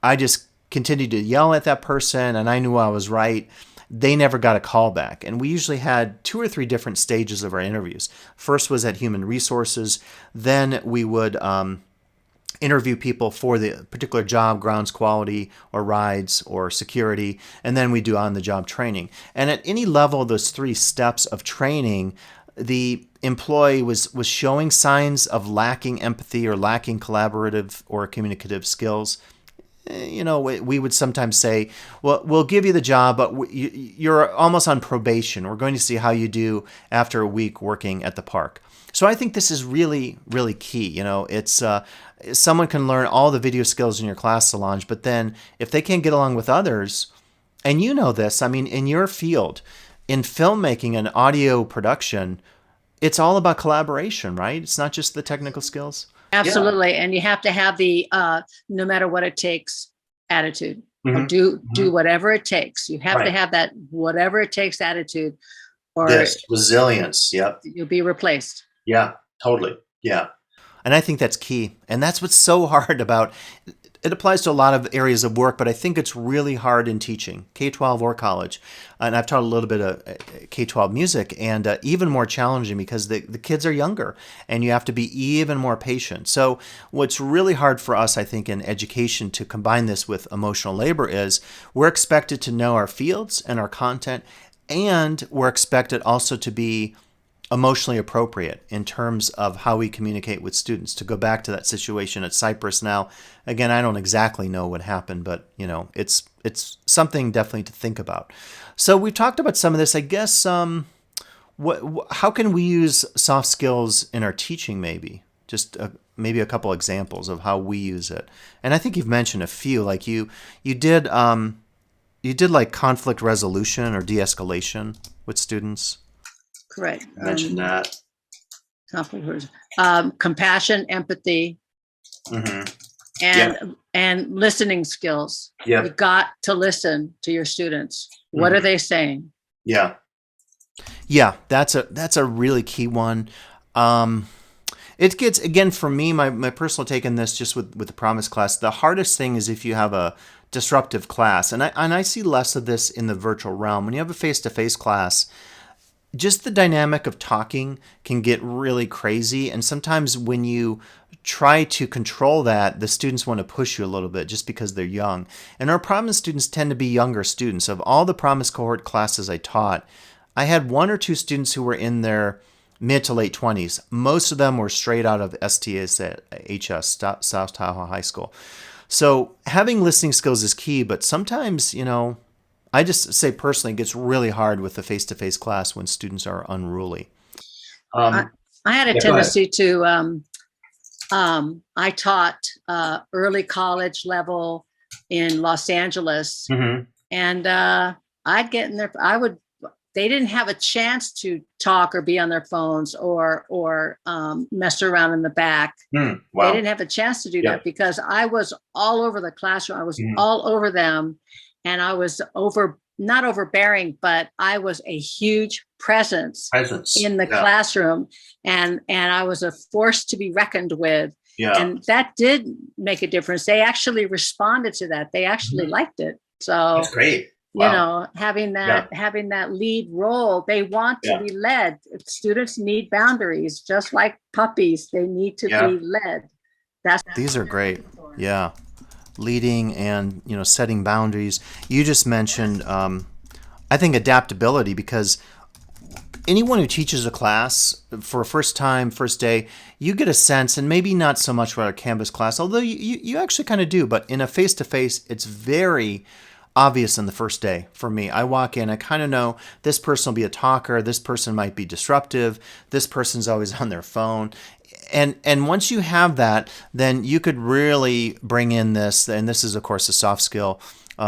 I just continued to yell at that person and I knew I was right, they never got a call back. And we usually had 2 or 3 different stages of our interviews. First was at human resources. Then we would interview people for the particular job, grounds quality or rides or security, and then we do on-the-job training. And at any level of those 3 steps of training, the employee was showing signs of lacking empathy or lacking collaborative or communicative skills. We would sometimes say, well, we'll give you the job, but you're almost on probation. We're going to see how you do after a week working at the park. So I think this is really, really key. It's someone can learn all the video skills in your class, Solange, but then if they can't get along with others, and this, in your field, in filmmaking and audio production, it's all about collaboration, right? It's not just the technical skills. Absolutely. Yeah. And you have to have the no matter what it takes attitude, or do whatever it takes. You have to have that whatever it takes attitude, or resilience. Yep. You'll be replaced. Yeah, totally. Yeah. And I think that's key. And that's what's so hard about it. Applies to a lot of areas of work, but I think it's really hard in teaching, K-12 or college. And I've taught a little bit of K-12 music, and even more challenging because the kids are younger and you have to be even more patient. So what's really hard for us, I think, in education to combine this with emotional labor is we're expected to know our fields and our content, and we're expected also to be emotionally appropriate in terms of how we communicate with students. To go back to that situation at Cypress now, again, I don't exactly know what happened, but it's something definitely to think about. So we've talked about some of this. I guess how can we use soft skills in our teaching? Maybe just maybe a couple examples of how we use it. And I think you've mentioned a few. Like you did like conflict resolution or de-escalation with students. correct. Mention that. Compassion, empathy, and listening skills. Yep. You got to listen to your students. What are they saying? Yeah. Yeah, that's a really key one. It gets, again, for me, my personal take on this, just with the Promise class, the hardest thing is if you have a disruptive class, and I see less of this in the virtual realm. When you have a face-to-face class, just the dynamic of talking can get really crazy. And sometimes when you try to control that, the students want to push you a little bit just because they're young. And our Promise students tend to be younger students. Of all the Promise cohort classes I taught, I had one or two students who were in their mid to late 20s. Most of them were straight out of STS at HS, South Tahoe High School. So having listening skills is key, but sometimes, I just say personally, it gets really hard with the face-to-face class when students are unruly. I had a tendency to, I taught early college level in Los Angeles, and I'd get in there. They didn't have a chance to talk or be on their phones or mess around in the back. Wow. They didn't have a chance to do that because I was all over the classroom. I was all over them, and I was not overbearing, but I was a huge presence in the classroom, and I was a force to be reckoned with. Yeah. And that did make a difference. They actually responded to that. They actually liked it. So that's great. Wow. Having that lead role, they want to be led. Students need boundaries, just like puppies. They need to be led. These are great. Yeah. Leading and, setting boundaries. You just mentioned, I think, adaptability, because anyone who teaches a class for a first day, you get a sense, and maybe not so much for a Canvas class, although you actually kind of do, but in a face-to-face, it's very obvious in the first day for me. I walk in, I kind of know this person will be a talker, this person might be disruptive, this person's always on their phone. And once you have that, then you could really bring in this, and this is, of course, a soft skill,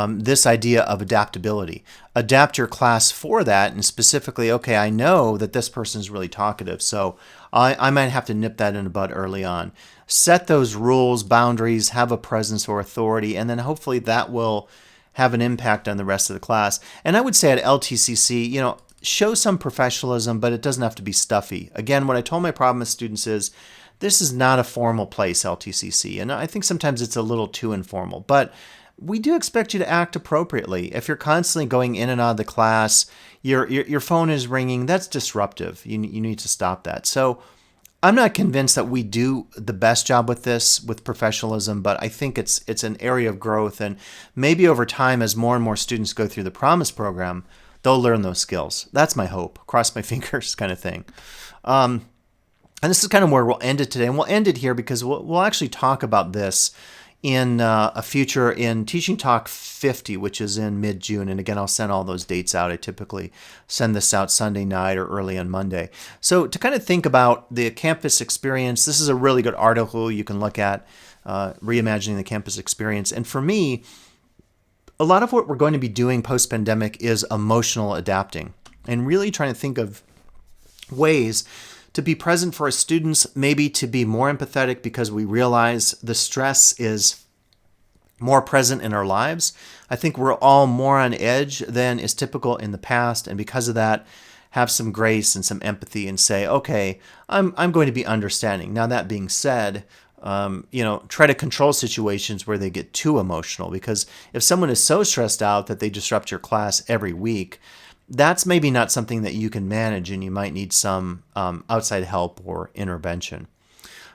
this idea of adaptability. Adapt your class for that, and specifically, okay, I know that this person is really talkative, so I might have to nip that in the bud early on. Set those rules, boundaries, have a presence or authority, and then hopefully that will have an impact on the rest of the class. And I would say at LTCC, show some professionalism, but it doesn't have to be stuffy. Again, what I told my Promise students is, this is not a formal place, LTCC, and I think sometimes it's a little too informal, but we do expect you to act appropriately. If you're constantly going in and out of the class, your phone is ringing, that's disruptive. You need to stop that. So I'm not convinced that we do the best job with this, with professionalism, but I think it's an area of growth, and maybe over time, as more and more students go through the Promise program, they'll learn those skills. That's my hope. Cross my fingers kind of thing. And this is kind of where we'll end it today. And we'll end it here because we'll actually talk about this in a future in Teaching Talk 50, which is in mid-June. And again, I'll send all those dates out. I typically send this out Sunday night or early on Monday. So to kind of think about the campus experience, this is a really good article you can look at, Reimagining the Campus Experience. And for me, a lot of what we're going to be doing post-pandemic is emotional adapting and really trying to think of ways to be present for our students, maybe to be more empathetic because we realize the stress is more present in our lives. I think we're all more on edge than is typical in the past, and because of that, have some grace and some empathy and say, okay, I'm going to be understanding. Now, that being said, try to control situations where they get too emotional, because if someone is so stressed out that they disrupt your class every week, that's maybe not something that you can manage, and you might need some outside help or intervention.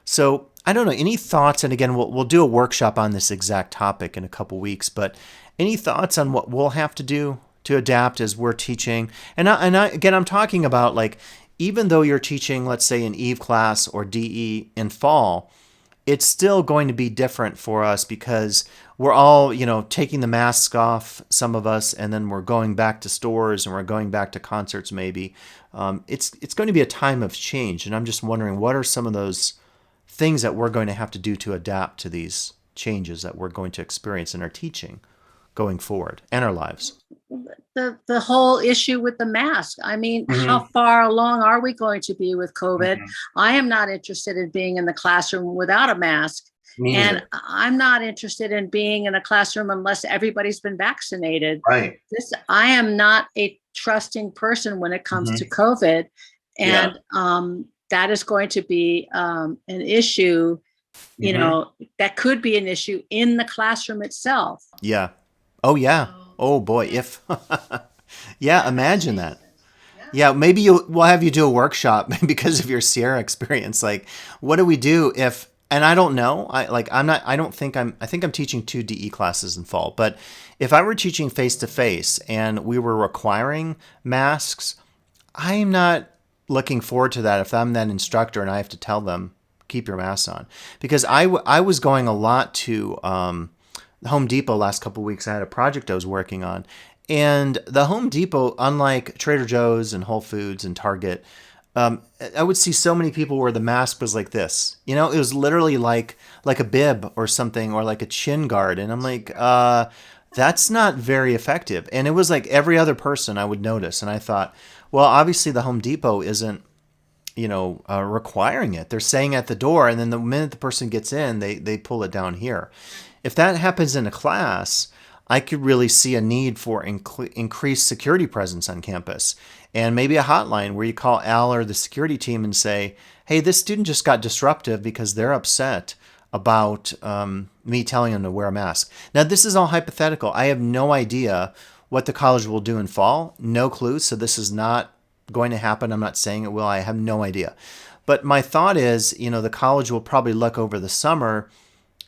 So I don't know, any thoughts? And again, we'll do a workshop on this exact topic in a couple weeks, but any thoughts on what we'll have to do to adapt as we're teaching? And again, I'm talking about, like, even though you're teaching, let's say, an EVE class or DE in fall, it's still going to be different for us because we're all, taking the masks off, some of us, and then we're going back to stores and we're going back to concerts maybe. It's going to be a time of change, and I'm just wondering, what are some of those things that we're going to have to do to adapt to these changes that we're going to experience in our teaching going forward and our lives? the whole issue with the mask. I mean, Mm-hmm. how far along are we going to be with COVID? Mm-hmm. I am not interested in being in the classroom without a mask. Me And neither. I'm not interested in being in a classroom unless everybody's been vaccinated. Right. I am not a trusting person when it comes to Mm-hmm. COVID. Yeah. And that is going to be an issue, Mm-hmm. that could be an issue in the classroom itself. Yeah. Oh yeah. Oh boy. If yeah, imagine that. Yeah, maybe we'll have you do a workshop because of your Sierra experience. Like, what do we do if? And I don't know. I'm not. I don't think I'm. I think I'm teaching 2 DE classes in fall. But if I were teaching face to face and we were requiring masks, I'm not looking forward to that. If I'm that instructor and I have to tell them keep your mask on, because I was going a lot to Home Depot last couple of weeks. I had a project I was working on, and the Home Depot, unlike Trader Joe's and Whole Foods and Target, I would see so many people where the mask was like this. You know, it was literally like a bib or something, or like a chin guard, and I'm like, that's not very effective. And it was like every other person I would notice, and I thought, well, obviously the Home Depot isn't requiring it. They're saying at the door, and then the minute the person gets in, they pull it down here. If that happens in a class, I could really see a need for increased security presence on campus, and maybe a hotline where you call Al or the security team and say, hey, this student just got disruptive because they're upset about me telling them to wear a mask. Now, this is all hypothetical. I have no idea what the college will do in fall. No clue. So this is not going to happen. I'm not saying it will. I have no idea. But my thought is, the college will probably look over the summer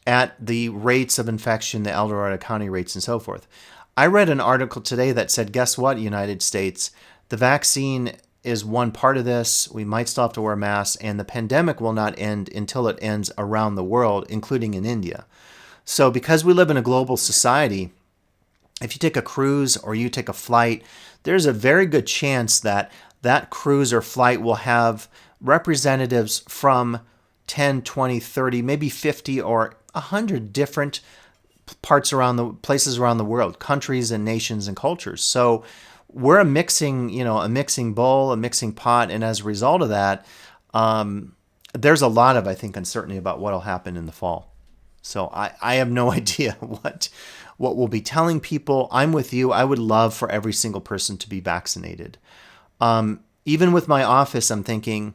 at the rates of infection, the El Dorado County rates, and so forth. I read an article today that said, guess what, United States? The vaccine is one part of this. We might still have to wear masks, and the pandemic will not end until it ends around the world, including in India. So because we live in a global society, if you take a cruise or you take a flight, there's a very good chance that that cruise or flight will have representatives from 10, 20, 30, maybe 50 or 100 different places around the world, countries and nations and cultures. So we're a mixing bowl, a mixing pot. And as a result of that, there's a lot of, I think, uncertainty about what will happen in the fall. So I have no idea what we'll be telling people. I'm with you. I would love for every single person to be vaccinated. Even with my office, I'm thinking,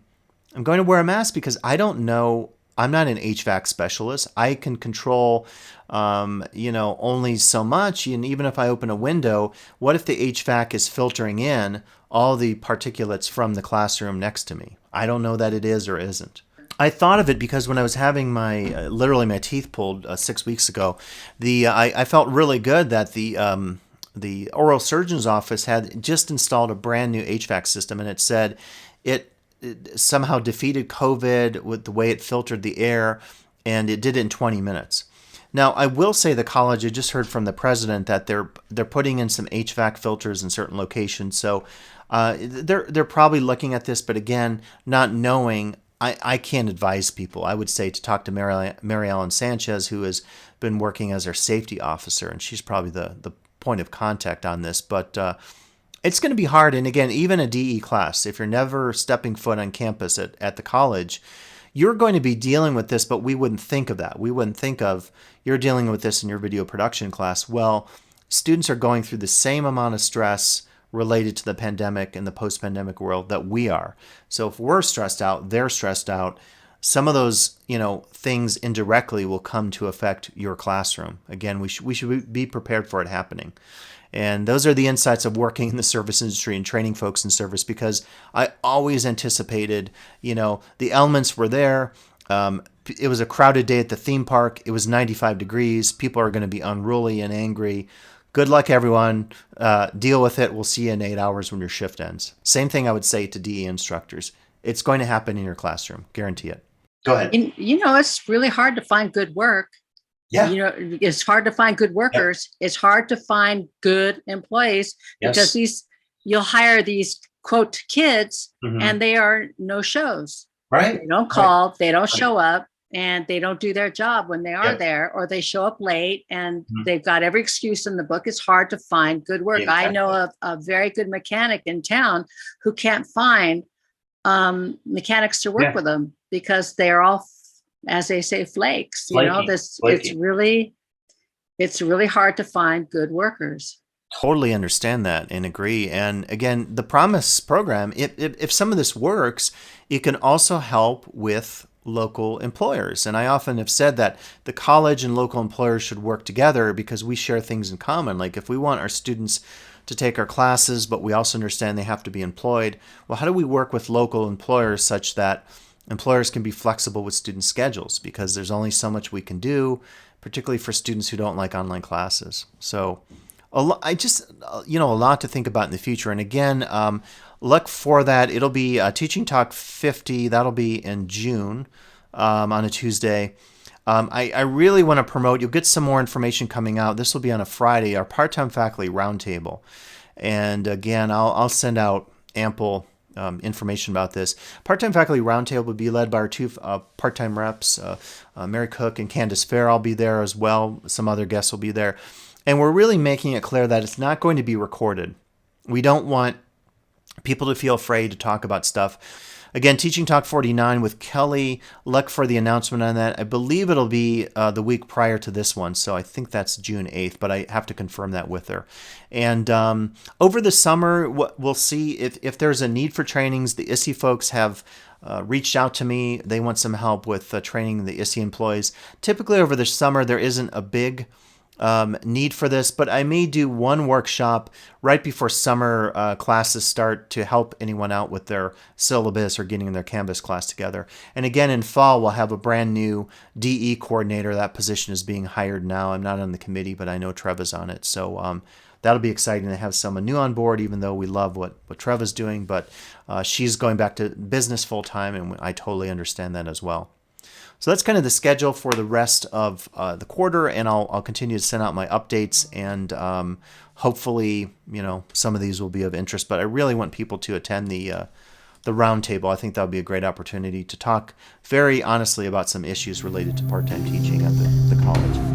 I'm going to wear a mask because I don't know. I'm not an HVAC specialist. I can control, only so much. And even if I open a window, what if the HVAC is filtering in all the particulates from the classroom next to me? I don't know that it is or isn't. I thought of it because when I was having literally my teeth pulled 6 weeks ago, I felt really good that the oral surgeon's office had just installed a brand new HVAC system, and it said it somehow defeated COVID with the way it filtered the air, and it did it in 20 minutes. Now, I will say the college, I just heard from the president that they're putting in some HVAC filters in certain locations. So they're probably looking at this, but again, not knowing, I can't advise people. I would say to talk to Mary Ellen Sanchez, who has been working as our safety officer, and she's probably the point of contact on this. But it's going to be hard. And again, even a DE class, if you're never stepping foot on campus at the college, you're going to be dealing with this, but we wouldn't think of that. We wouldn't think of you're dealing with this in your video production class. Well, students are going through the same amount of stress related to the pandemic and the post-pandemic world that we are. So if we're stressed out, they're stressed out. Some of those, things indirectly will come to affect your classroom. Again, we should be prepared for it happening. And those are the insights of working in the service industry and training folks in service, because I always anticipated, the elements were there. It was a crowded day at the theme park. It was 95 degrees. People are going to be unruly and angry. Good luck, everyone. Deal with it. We'll see you in 8 hours when your shift ends. Same thing I would say to DE instructors. It's going to happen in your classroom. Guarantee it. Go ahead. It's really hard to find good work. Yeah. It's hard to find good workers. Yep. It's hard to find good employees, because you'll hire these quote kids, and they are no shows. Right. They don't call. They don't show up. and they don't do their job when they are Yep. there, or they show up late and Mhm. they've got every excuse in the book. It's hard to find good work. I Exactly. know a very good mechanic in town who can't find mechanics to work Yeah. with them because they're all, as they say, flakes. You know, Flaky. it's Flaky. really hard to find good workers. Totally understand that and agree. And again, the Promise program, if some of this works, it can also help with local employers. And I often have said that the college and local employers should work together because we share things in common. Like if we want our students to take our classes, but we also understand they have to be employed, well, how do we work with local employers such that employers can be flexible with student schedules? Because there's only so much we can do, particularly for students who don't like online classes. So I just, a lot to think about in the future. And again, look for that. It'll be Teaching Talk 50. That'll be in June on a Tuesday. I really want to promote, you'll get some more information coming out. This will be on a Friday, our part-time faculty roundtable. And again, I'll send out ample information about this. Part-time faculty roundtable will be led by our two part-time reps, Mary Cook and Candace Fair. I'll be there as well. Some other guests will be there. And we're really making it clear that it's not going to be recorded. We don't want people to feel afraid to talk about stuff. Again, Teaching Talk 49 with Kelly. Look for the announcement on that. I believe it'll be the week prior to this one, so I think that's June 8th, but I have to confirm that with her. And over the summer, we'll see if there's a need for trainings. The ISSE folks have reached out to me. They want some help with training the ISSE employees. Typically over the summer, there isn't a big need for this, but I may do one workshop right before summer classes start to help anyone out with their syllabus or getting their Canvas class together. And again, in fall, we'll have a brand new DE coordinator. That position is being hired now. I'm not on the committee, but I know Treva's on it. So that'll be exciting to have someone new on board, even though we love what Treva's doing. But she's going back to business full time, and I totally understand that as well. So that's kind of the schedule for the rest of the quarter, and I'll continue to send out my updates, and hopefully, some of these will be of interest. But I really want people to attend the roundtable. I think that would be a great opportunity to talk very honestly about some issues related to part-time teaching at the college.